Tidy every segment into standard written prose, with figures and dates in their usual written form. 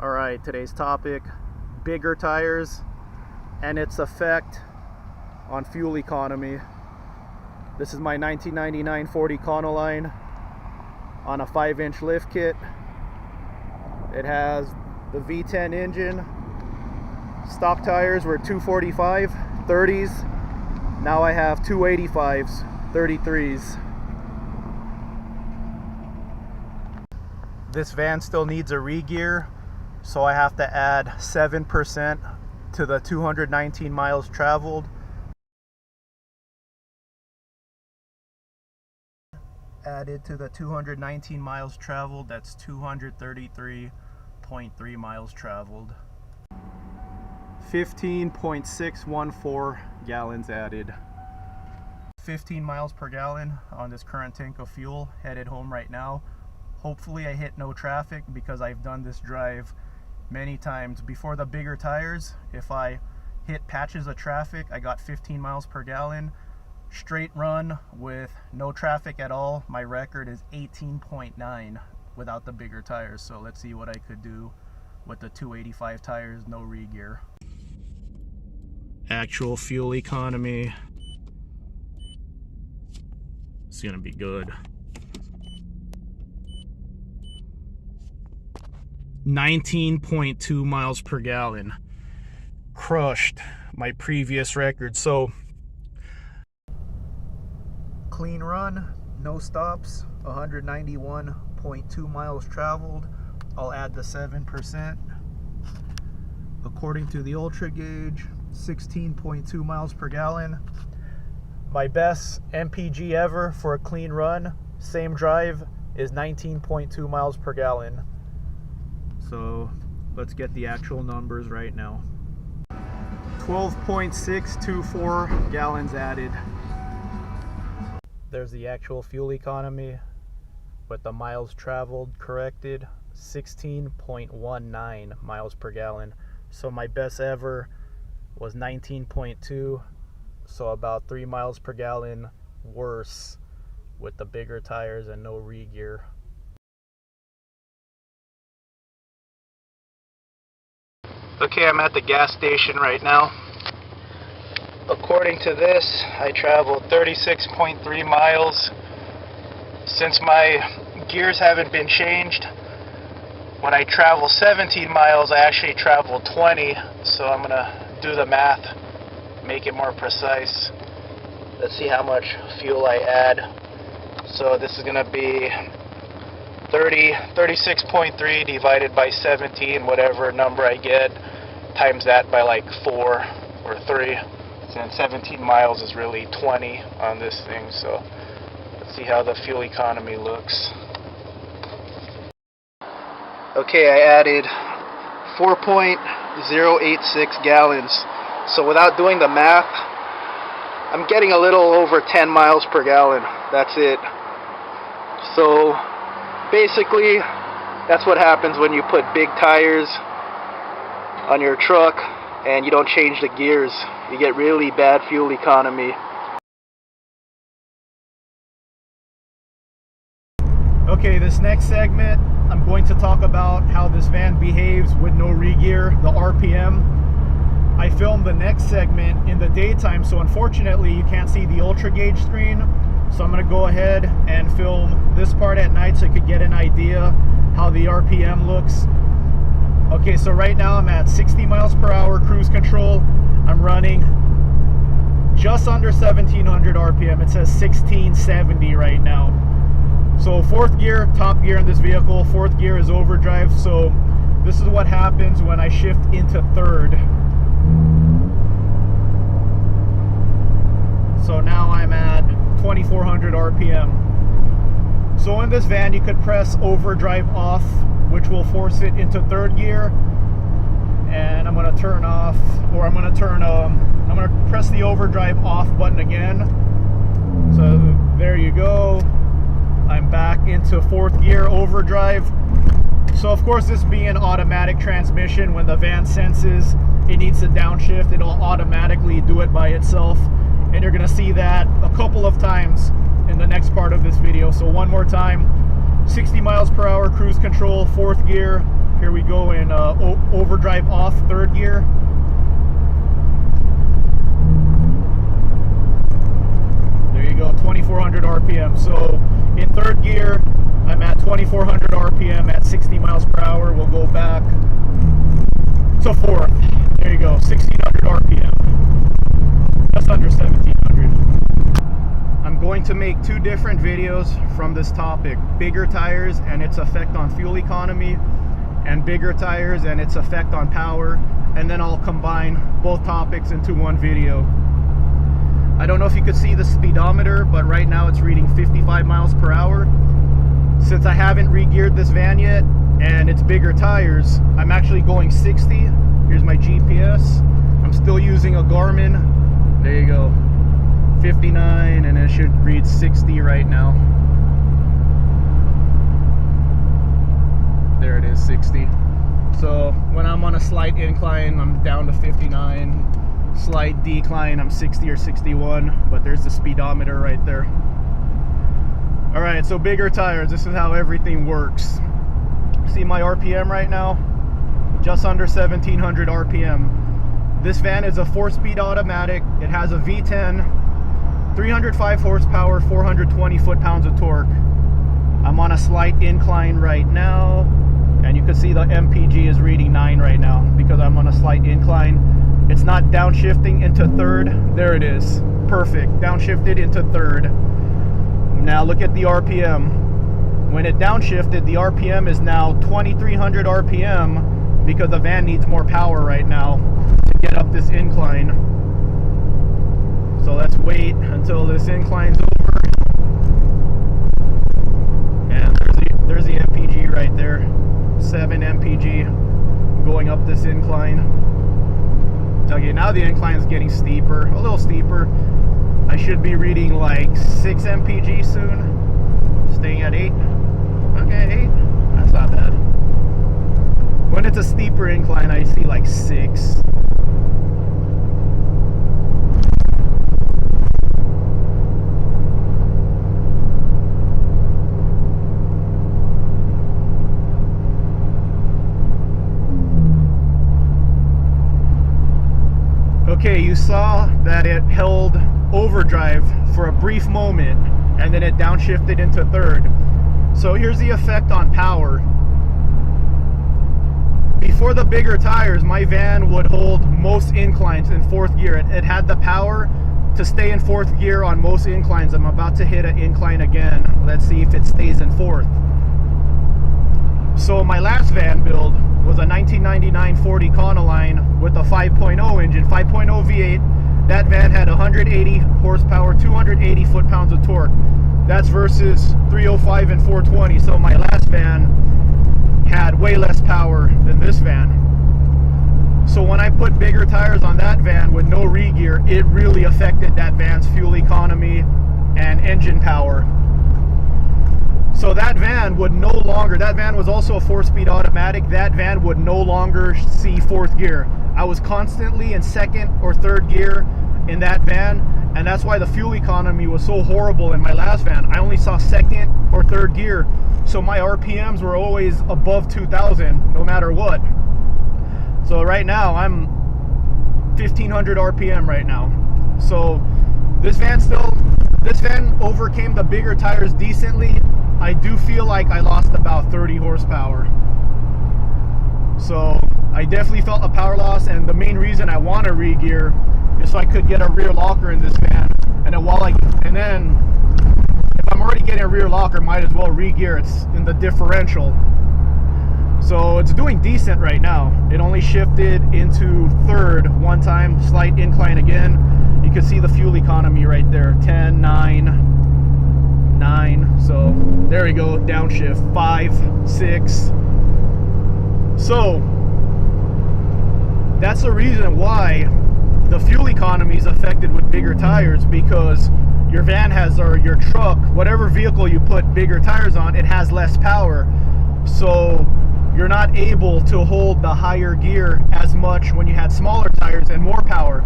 Alright, today's topic, bigger tires and its effect on fuel economy. This is my 1999 Ford Econoline on a 5-inch lift kit. It has the V10 engine. Stock tires were 245 30s. Now I have 285s, 33s. This van still needs a re-gear, so I have to add 7% to the 219 miles traveled. Added to the 219 miles traveled, that's 233.3 miles traveled. 15.614 gallons added. 15 miles per gallon on this current tank of fuel, headed home right now. Hopefully I hit no traffic because I've done this drive many times. Before the bigger tires, if I hit patches of traffic, I got 15 miles per gallon. Straight run with no traffic at all, my record is 18.9 without the bigger tires. So let's see what I could do with the 285 tires, no re-gear. Actual fuel economy. It's gonna be good. 19.2 miles per gallon. Crushed my previous record. So clean run, no stops, 191.2 miles traveled. I'll add the 7%. According to the Ultra Gauge, 16.2 miles per gallon. My best MPG ever for a clean run, same drive, is 19.2 miles per gallon. So let's get the actual numbers right now. 12.624 gallons added. There's the actual fuel economy with the miles traveled corrected, 16.19 miles per gallon. So my best ever was 19.2, so about 3 miles per gallon worse with the bigger tires and no re-gear. Okay, I'm at the gas station right now. According to this, I traveled 36.3 miles. Since my gears haven't been changed, when I travel 17 miles, I actually travel 20. So I'm gonna do the math, make it more precise. Let's see how much fuel I add. So this is gonna be 36.3 divided by 17, whatever number I get, times that by like 4 or 3. And 17 miles is really 20 on this thing. So let's see how the fuel economy looks. Okay, I added 4.086 gallons. So without doing the math, I'm getting a little over 10 miles per gallon. That's it. So basically, that's what happens when you put big tires on your truck and you don't change the gears. You get really bad fuel economy. Okay, this next segment, I'm going to talk about how this van behaves with no re-gear, the RPM. I filmed the next segment in the daytime, so unfortunately you can't see the Ultra Gauge screen. So I'm going to go ahead and film this part at night so you could get an idea how the RPM looks. Okay, so right now I'm at 60 miles per hour cruise control. I'm running just under 1700 RPM. It says 1670 right now. So fourth gear, top gear in this vehicle. Fourth gear is overdrive. So this is what happens when I shift into third. So now I'm at 2400 RPM. So in this van you could press overdrive off, which will force it into third gear. And I'm going to turn off, or I'm going to press the overdrive off button again. So there you go. I'm back into fourth gear overdrive. So of course, this being an automatic transmission, when the van senses it needs to downshift, it'll automatically do it by itself. And you're going to see that a couple of times in the next part of this video. So one more time, 60 miles per hour cruise control, fourth gear, Here we go in overdrive off, third gear. There you go, 2400 RPM. So in third gear, I'm at 2400 RPM at 60 miles per hour. We'll go back to fourth. There you go, 1600 RPM. Just under 1700. I'm going to make two different videos from this topic: bigger tires and its effect on fuel economy, and bigger tires and its effect on power, and then I'll combine both topics into one video. I don't know if you could see the speedometer, but right now it's reading 55 miles per hour. Since I haven't re-geared this van yet and it's bigger tires, I'm actually going 60. Here's my GPS. I'm still using a Garmin. There you go, 59, and it should read 60 right now. There it is, 60. So when I'm on a slight incline, I'm down to 59. Slight decline, I'm 60 or 61, but there's the speedometer right there. All right, so bigger tires, this is how everything works. See my RPM right now? Just under 1700 RPM. This van is a 4-speed automatic. It has a V10, 305 horsepower, 420 foot-pounds of torque. I'm on a slight incline right now, and you can see the MPG is reading 9 right now because I'm on a slight incline. It's not downshifting into third. There it is, perfect, downshifted into third. Now look at the RPM. When it downshifted, the RPM is now 2300 RPM because the van needs more power right now to get up this incline. So let's wait until this incline's over. And there's the MPG right there. 7 MPG going up this incline. Okay, now the incline is getting steeper, a little steeper. I should be reading like 6 MPG soon. Staying at 8. Okay, 8. That's not bad. When it's a steeper incline, I see like 6. Okay, you saw that it held overdrive for a brief moment and then it downshifted into third. So here's the effect on power. Before the bigger tires, my van would hold most inclines in fourth gear. It had the power to stay in fourth gear on most inclines. I'm about to hit an incline again. Let's see if it stays in fourth. So my last van build was a 1999 Ford Econoline with a 5.0 engine, 5.0 V8. That van had 180 horsepower, 280 foot-pounds of torque. That's versus 305 and 420. So my last van had way less power than this van. So when I put bigger tires on that van with no re-gear, it really affected that van's fuel economy and engine power. So that van would no longer, that van was also a 4-speed automatic, that van would no longer see fourth gear. I was constantly in second or third gear in that van, and that's why the fuel economy was so horrible in my last van. I only saw second or third gear, so my RPMs were always above 2000 no matter what. So right now I'm 1500 RPM right now. So this van overcame the bigger tires decently. I do feel like I lost about 30 horsepower. So I definitely felt a power loss, and the main reason I want to re-gear is so I could get a rear locker in this van. And then if I'm already getting a rear locker, might as well re-gear. It's in the differential. So it's doing decent right now. It only shifted into third one time, slight incline again. You can see the fuel economy right there, 10, 9. So there we go, downshift, 5, 6. So that's the reason why the fuel economy is affected with bigger tires, because your van has, or your truck, whatever vehicle you put bigger tires on, it has less power. So you're not able to hold the higher gear as much when you had smaller tires and more power.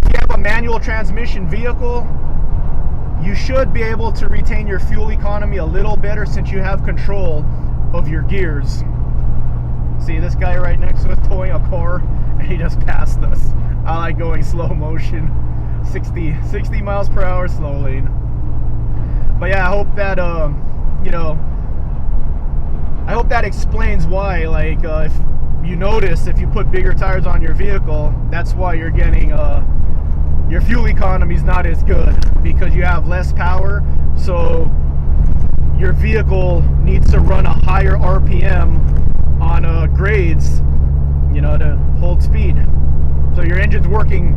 If you have a manual transmission vehicle, you should be able to retain your fuel economy a little better since you have control of your gears. See this guy right next to us towing a car, and he just passed us. I like going slow motion, 60 miles per hour slow lane. But yeah, I hope that you know, I hope that explains why, like, if you notice, if you put bigger tires on your vehicle, that's why you're getting your fuel economy is not as good, because you have less power. So your vehicle needs to run a higher RPM on grades, you know, to hold speed. So your engine's working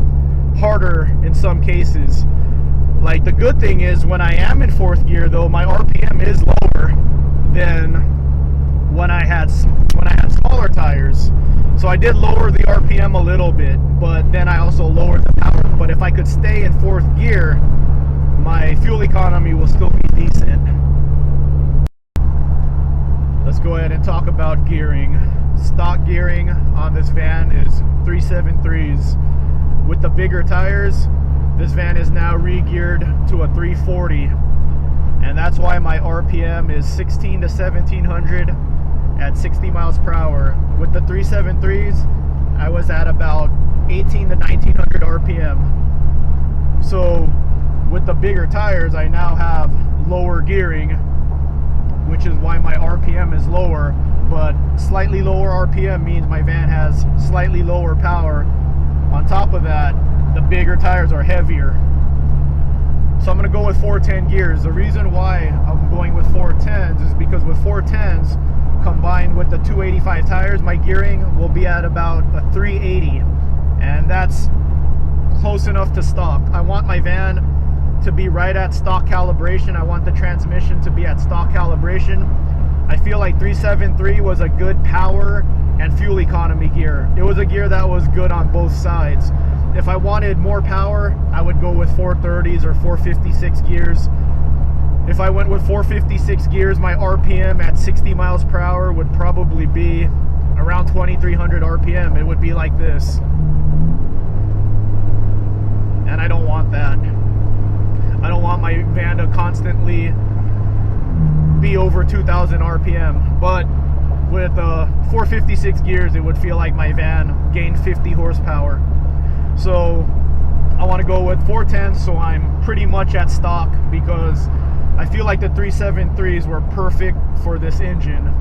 harder in some cases. Like, the good thing is, when I am in fourth gear though, my RPM is lower than when I had smaller tires. So I did lower the RPM a little bit, but then I also lowered the power. But if I could stay in fourth gear, my fuel economy will still be decent. Let's go ahead and talk about gearing. Stock gearing on this van is 373s. With the bigger tires, this van is now re-geared to a 340, and that's why my RPM is 16 to 1700 at 60 miles per hour. With the 373s, I was at about 18 to 1900 RPM. So with the bigger tires, I now have lower gearing, which is why my RPM is lower. But slightly lower RPM means my van has slightly lower power. On top of that, the bigger tires are heavier. So I'm going to go with 410 gears. The reason why I'm going with 410s is because with 410s combined with the 285 tires, my gearing will be at about a 380, and that's close enough to stock. I want my van to be right at stock calibration. I want the transmission to be at stock calibration. I feel like 373 was a good power and fuel economy gear. It was a gear that was good on both sides. If I wanted more power, I would go with 430s or 456 gears. If I went with 456 gears, my RPM at 60 miles per hour would probably be around 2300 RPM. It would be like this. And I don't want that. I don't want my van to constantly be over 2000 RPM. But with 456 gears, it would feel like my van gained 50 horsepower. So I want to go with 410s, so I'm pretty much at stock, because I feel like the 373s were perfect for this engine.